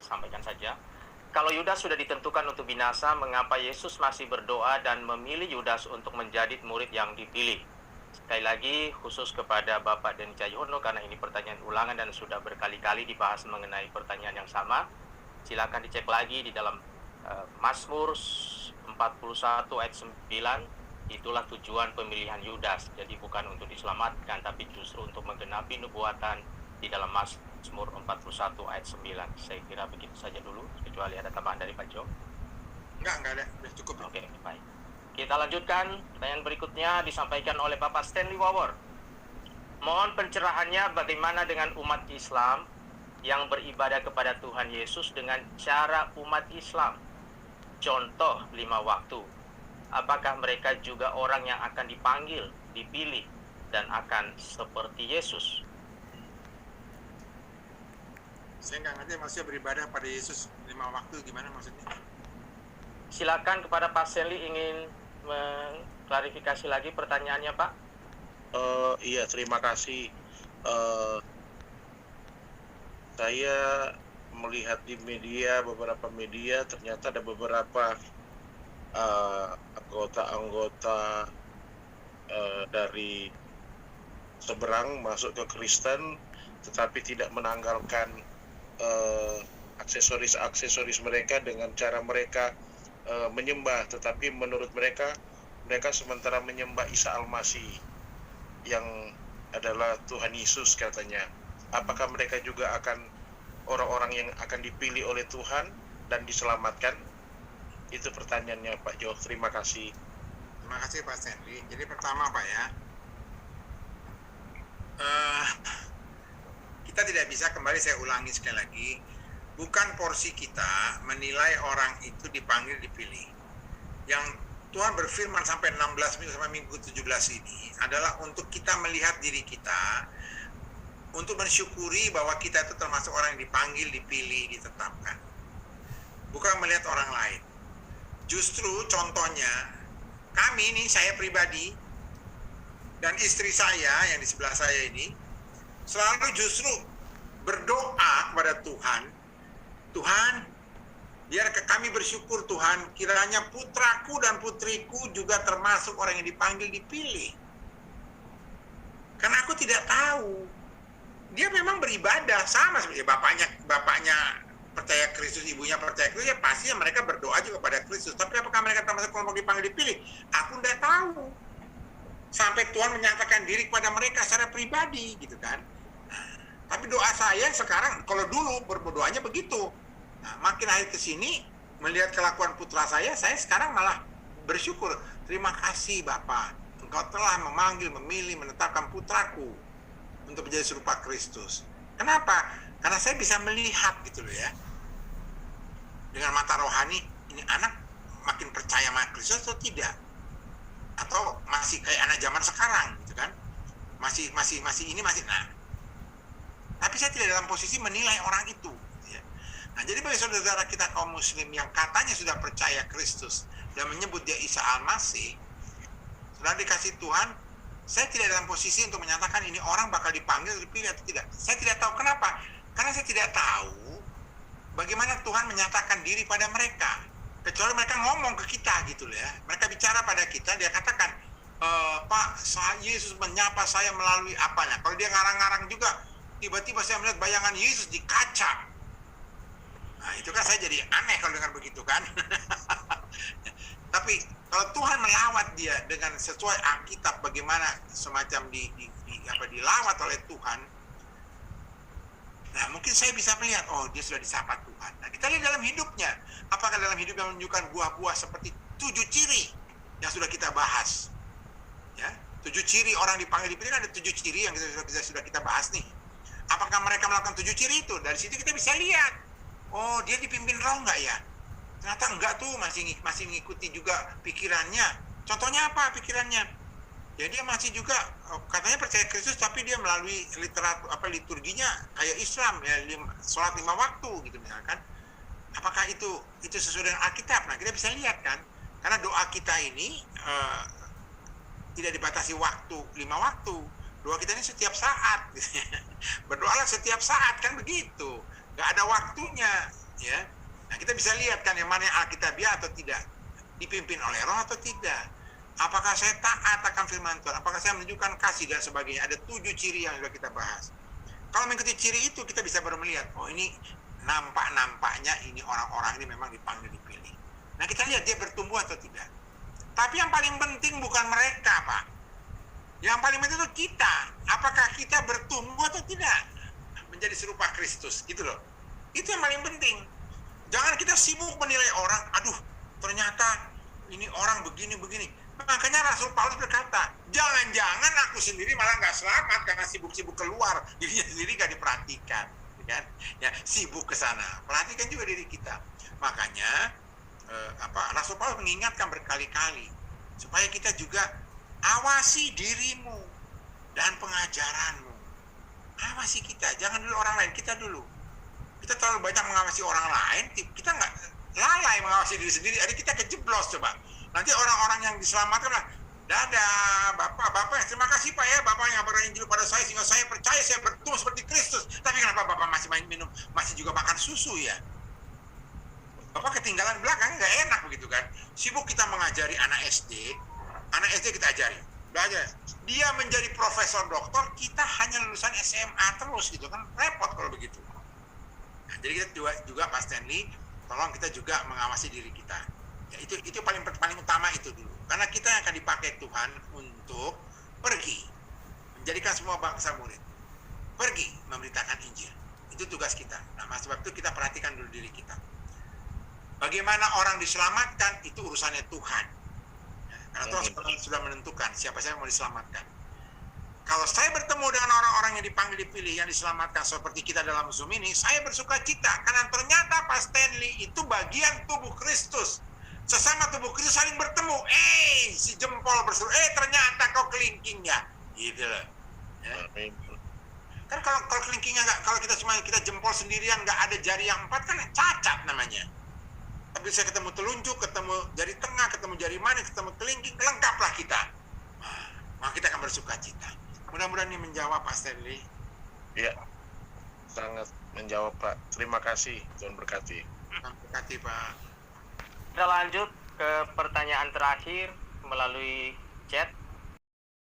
sampaikan saja. Kalau Yudas sudah ditentukan untuk binasa, mengapa Yesus masih berdoa dan memilih Yudas untuk menjadi murid yang dipilih? Sekali lagi, khusus kepada Bapak Deni Cahyono, karena ini pertanyaan ulangan dan sudah berkali-kali dibahas mengenai pertanyaan yang sama. Silakan dicek lagi di dalam Mazmur 41 ayat 9. Itulah tujuan pemilihan Yudas. Jadi bukan untuk diselamatkan, tapi justru untuk menggenapi nubuatan di dalam Mazmur 41 ayat 9. Saya kira begitu saja dulu, kecuali ada tambahan dari Pak Jo. Enggak ada, sudah cukup. Oke, baik. Kita lanjutkan, pertanyaan berikutnya disampaikan oleh Bapak Stanley Wawor. Mohon pencerahannya bagaimana dengan umat Islam yang beribadah kepada Tuhan Yesus dengan cara umat Islam. Contoh 5 waktu. Apakah mereka juga orang yang akan dipanggil, dipilih, dan akan seperti Yesus? Saya nggak ngerti maksudnya beribadah pada Yesus 5 waktu, gimana maksudnya? Silakan kepada Pak Stanley ingin mengklarifikasi lagi pertanyaannya, Pak. Iya, terima kasih. Saya melihat di media, beberapa media, ternyata ada beberapa anggota-anggota dari seberang masuk ke Kristen, tetapi tidak menanggalkan aksesoris mereka dengan cara mereka menyembah, tetapi menurut mereka sementara menyembah Isa Al-Masih yang adalah Tuhan Yesus katanya. Apakah mereka juga akan orang-orang yang akan dipilih oleh Tuhan dan diselamatkan? Itu pertanyaannya Pak Jo. Terima kasih. Terima kasih Pak Stanley. Jadi pertama Pak ya, kita tidak bisa, kembali saya ulangi sekali lagi, bukan porsi kita menilai orang itu dipanggil dipilih. Yang Tuhan berfirman sampai 16 minggu sampai minggu 17 ini adalah untuk kita melihat diri kita, untuk mensyukuri bahwa kita itu termasuk orang yang dipanggil, dipilih, ditetapkan. Bukan melihat orang lain. Justru contohnya, kami ini, saya pribadi, dan istri saya yang di sebelah saya ini, selalu justru berdoa kepada Tuhan, Tuhan, biar kami bersyukur Tuhan, kiranya putraku dan putriku juga termasuk orang yang dipanggil, dipilih. Karena aku tidak tahu, dia memang beribadah sama seperti bapaknya percaya Kristus, ibunya percaya Kristus, ya pasti mereka berdoa juga pada Kristus. Tapi apakah mereka termasuk kelompok dipanggil, dipilih? Aku tidak tahu. Sampai Tuhan menyatakan diri kepada mereka secara pribadi, gitu kan. Tapi doa saya sekarang, kalau dulu berdoanya begitu. Nah, makin hari ke sini, melihat kelakuan putra saya sekarang malah bersyukur. Terima kasih Bapa, Engkau telah memanggil, memilih, menetapkan putraku untuk menjadi serupa Kristus. Kenapa? Karena saya bisa melihat gitu loh ya. Dengan mata rohani, ini anak makin percaya sama Kristus atau tidak? Atau masih kayak anak zaman sekarang gitu kan? Masih nah. Tapi saya tidak dalam posisi menilai orang itu. Ya. Nah, jadi bagi saudara kita kaum muslim yang katanya sudah percaya Kristus dan menyebut dia Isa Al-Masih, sudah dikasih Tuhan, saya tidak dalam posisi untuk menyatakan ini orang bakal dipanggil, dipilih atau tidak. Saya tidak tahu kenapa. Karena saya tidak tahu bagaimana Tuhan menyatakan diri pada mereka. Kecuali mereka ngomong ke kita gitu ya. Mereka bicara pada kita, dia katakan, Pak, Yesus menyapa saya melalui apanya. Kalau dia ngarang-ngarang juga, tiba-tiba saya melihat bayangan Yesus di kaca. Nah, itu kan saya jadi aneh kalau dengar begitu kan. Tapi kalau Tuhan melawat dia dengan sesuai Alkitab, bagaimana semacam dilawat oleh Tuhan, nah mungkin saya bisa melihat, oh dia sudah disapa Tuhan. Nah kita lihat dalam hidupnya, apakah dalam hidup yang menunjukkan buah-buah seperti 7 ciri yang sudah kita bahas. Ya, 7 ciri orang dipanggil dipilih, kan ada 7 ciri yang sudah kita bahas nih. Apakah mereka melakukan 7 ciri itu? Dari situ kita bisa lihat, oh dia dipimpin roh nggak ya? Ternyata enggak tuh, masih mengikuti juga pikirannya. Contohnya apa pikirannya? Ya dia masih juga katanya percaya Kristus, tapi dia melalui liturginya kayak Islam ya, sholat 5 waktu gitu misalkan. Apakah itu sesuai dengan Alkitab? Nah kita bisa lihat kan, karena doa kita ini tidak dibatasi waktu 5 waktu. Doa kita ini setiap saat. Berdoalah setiap saat kan begitu. Nggak ada waktunya. ya. Nah, kita bisa lihat kan yang mana yang alkitabiah atau tidak, dipimpin oleh Roh atau tidak. Apakah saya taat akan firman Tuhan? Apakah saya menunjukkan kasih dan sebagainya? Ada 7 ciri yang sudah kita bahas. Kalau mengikuti ciri itu, kita bisa baru melihat, oh ini nampaknya ini orang-orang ini memang dipanggil dipilih. Nah, kita lihat dia bertumbuh atau tidak. Tapi yang paling penting bukan mereka, Pak. Yang paling penting itu kita. Apakah kita bertumbuh atau tidak? Menjadi serupa Kristus, gitu loh. Itu yang paling penting. Jangan kita sibuk menilai orang, aduh, ternyata ini orang begini-begini. Makanya Rasul Paulus berkata, jangan-jangan aku sendiri malah nggak selamat karena sibuk-sibuk keluar, dirinya sendiri nggak diperhatikan, kan? Ya, sibuk ke sana. Perhatikan juga diri kita. Makanya Rasul Paulus mengingatkan berkali-kali supaya kita juga awasi dirimu dan pengajaranmu. Awasi kita, jangan dulu orang lain, kita dulu. Kita terlalu banyak mengawasi orang lain, kita nggak lalai mengawasi diri sendiri, jadi kita kejeblos coba. Nanti orang-orang yang diselamatkan lah, dadah, Bapak, terima kasih Pak ya, Bapak yang beri Injil pada saya, sehingga saya percaya saya bertumbuh seperti Kristus. Tapi kenapa Bapak masih minum, masih juga makan susu ya? Bapak ketinggalan belakang, nggak enak begitu kan? Sibuk kita mengajari anak SD kita ajari, belajar. Dia menjadi profesor doktor, kita hanya lulusan SMA terus gitu kan, repot kalau begitu. Nah, jadi kita juga Pak Stanley, tolong kita juga mengawasi diri kita. Ya, itu paling utama itu dulu. Karena kita yang akan dipakai Tuhan untuk pergi menjadikan semua bangsa murid. Pergi memberitakan Injil. Itu tugas kita. Nah, sebab itu kita perhatikan dulu diri kita. Bagaimana orang diselamatkan itu urusannya Tuhan. Ya, karena Tuhan sudah menentukan siapa saja yang mau diselamatkan. Kalau saya bertemu dengan orang-orang yang dipanggil dipilih, yang diselamatkan seperti kita dalam Zoom ini, saya bersuka cita. Karena ternyata Pak Stanley itu bagian tubuh Kristus. Sesama tubuh Kristus saling bertemu. Si jempol berseru, ternyata kau kelingkingnya. Gitu loh. Ya. Kan kalau kelingkingnya nggak, kalau kita jempol sendirian, nggak ada jari yang 4, kan cacat namanya. Tapi saya ketemu telunjuk, ketemu jari tengah, ketemu jari manis, ketemu kelingking, lengkaplah kita. Maka kita akan bersuka cita. Mudah-mudahan ini menjawab Pak Stanley. Iya, sangat menjawab Pak. Terima kasih, Tuhan berkati. Terima kasih Pak. Kita lanjut ke pertanyaan terakhir melalui chat.